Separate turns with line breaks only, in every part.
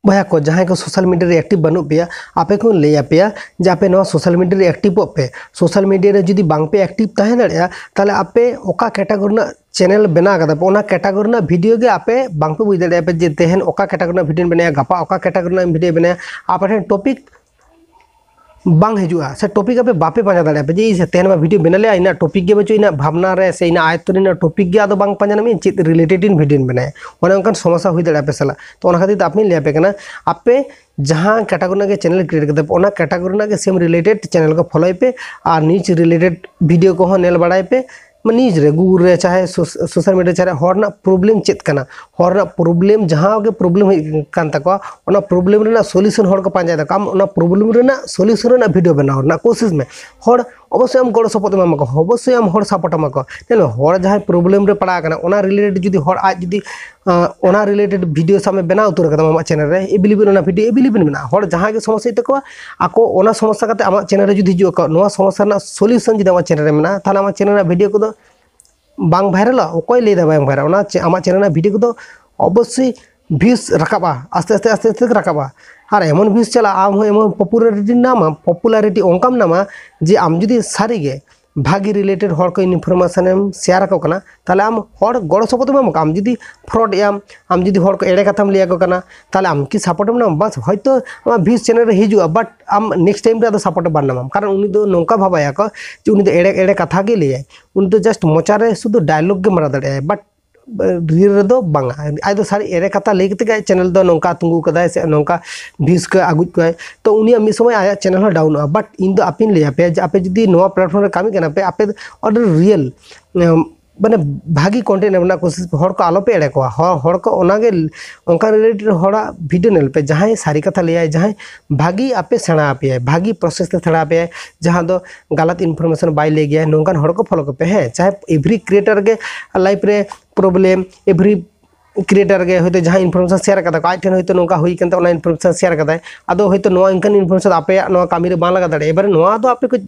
बया को जहाँ को सोशल मीडिया रे एक्टिव बनू पे आपे को लैया पे जे आपे नो सोशल मीडिया रे एक्टिव पे सोशल मीडिया रे जुदी बांग पे एक्टिव तहे दाड़िया ताले आपे ओका कैटेगरी ना चैनल बना कदा ओना कैटेगरी ना वीडियो गे आपे बांग पे बुझ दाड़िया पे जे तेहन ओका कैटेगरी ना वीडियो बनाया गपा ओका कैटेगरी ना वीडियो बनाया आपे टॉपिक बांग हजुआ से टॉपिक आपे बापे पांजा दाड़िया पे जे से तेहन मा वीडियो बनाले इना टॉपिक गे बचो इना भावना रे से इना आयतन इना टॉपिक गे आदो बांग पांजा नमी चित रिलेटेड इन वीडियो बनाया ओना उनकान समस्या हुई दाड़िया पे सला तो ओना खातिर आपनि ले पे कना आपे जहाँ कैटेगरी के चैनल क्रिएट करते ओना कैटेगरी के सेम रिलेटेड चैनल को फॉलो पे और न्यूज रिलेटेड वीडियो को नेल बड़ाई पे न्यूज रे गूगल रे चाहे सोशल मीडिया चाहे हरना प्रॉब्लम चेत कना हरना प्रॉब्लम जहाँ के प्रॉब्लम कान तको ओना प्रॉब्लम रेना सॉल्यूशन हर को पांजा दको आम ओना प्रॉब्लम रेना सॉल्यूशन रेना वीडियो बनाओ ना कोशिश में हर अवश्य आम गड़ सपोर्ट एमाको अवश्य आम हर सपोर्ट एमाको नेलो हर जहाँ प्रॉब्लम रे पड़ा कना ओना रिलेटेड जुदी हर आज जुदी ओना रिलेटेड वीडियो सामे बना उतर कदा आमा चैनल रे एबिलिबल ओना वीडियो एबिलिबल मेना हर जहाँ के समस्या तको आको ओना समस्या काते आमा चैनल रे जुदी हिजु को नोआ समस्या ना सॉल्यूशन जुदी आमा चैनल रे मेना ताला आमा चैनल रे वीडियो को बांग भाइरल ओकोय ले दा बांग भाइरल ओना आमा चैनल रे वीडियो को अवश्य व्यूज रकाबा आस्ते आस्ते आस्ते आस्ते रकाबा और एमन व्यूज चला आम एमन पपुलारिटी ओंकाम नामा जे आम जुदी सारी गे भागी रिलेटेड हर को इनफरमेशन एम शेयर को कना ताले आम हर गड़ सपोर्ट एम आम जुदी फ्रॉड आम जुदी हर को एड़े कथाम लिया को कना ताले आम की सपोर्ट एम नाम बस हयतो आम व्यूज चैनल रे हिजुआ बट आम नेक्स्ट टाइम रे आदो सपोर्ट बान नाम कारण उनी दो नोंका भाबाया को जे उनी दो एड़े एड़े कथा के लिया उनी तो जस्ट मोचा रे शुद्ध डायलॉग के मारा दाड़े बट रियल दो बांगा आज सारी एरे कथा लई कते चैनल दो नोंका तुंगु कदाय से नोंका व्यूज को आगुज को तो उनी मी समय आया चैनल हो डाउन बट इन दो आपिन ले पे आपे जदी नोआ प्लेटफॉर्म रे कामी कना पे आपे ऑर्डर रियल माने भागी कंटेंट बना कोशिश हर को आलो पे एड़े को हर को ओनागे ओंका रिलेटेड हड़ा वीडियो नेल पे जहाँ सारी कथा ले जहाँ भागी आपे सेणा पे भागी प्रोसेस ते सेणा पे जहाँ दो गलत इनफॉरमेशन बाय ले गया नोंकान हर को फॉलो पे है चाहे एवरी क्रिएटर के लाइफ रे प्रॉब्लम एवरी क्रिएटर के होते जहाँ इनफॉरमेशन शेयर करता आज ठन होते नौका हुई करते ओना इनफॉरमेशन शेयर करता अदो होते नोआ इनकन इनफॉरमेशन आपे नोआ कामी रे बां लगा दाड़े एबारे नोआ दो आपे कुछ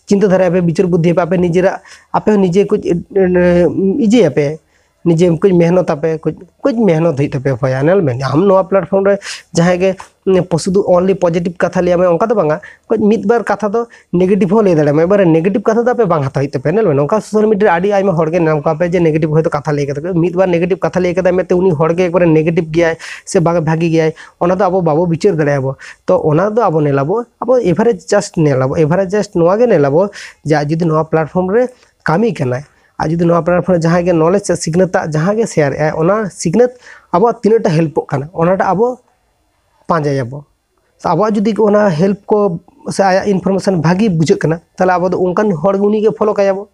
चिंता धारा पे विचार बुद्धि पे आपे निजेरा आपे निजे कुछ इजे आपे निजे कुछ मेहनत आपे कुछ मेहनत होते पे फाइनल में हम नोआ प्लेटफॉर्म रे जहाँ के शुधु ओनली पॉजिटिव कथा लिया मैं उनका तो बांगा कुछ मित बार कथा तो नेगेटिव हो ले दाड़े मैं बार नेगेटिव कथा तो पे बांग हता होते पे नेल में उनका सोशल मीडिया आडी आइमा हर के नाम का पे जे नेगेटिव होय तो कथा ले के मित बार नेगेटिव कथा ले के मैं ते उनी हर के एक बार नेगेटिव गया से भागी गया ओना तो अब बाबो विचार दाड़े आबो तो ओना तो अब नेलाबो अब एवरेज जस्ट नेलाबो एवरेज जस्ट नोआ के नेलाबो जा जदी नोआ प्लेटफॉर्म रे कामी कनाय आज जुदी नोआ प्लेटफॉर्म जहाँ के नॉलेज से सिग्नत जहाँ के शेयर है ओना सिग्नत अब तीनटा हेल्प करना ओनाटा अब पांजायाबो अब जुदी ओना हेल्प को से आया इनफॉरमेशन भागी बुझे करना ताले अब उनकान हर उनी के फॉलो कायाबो।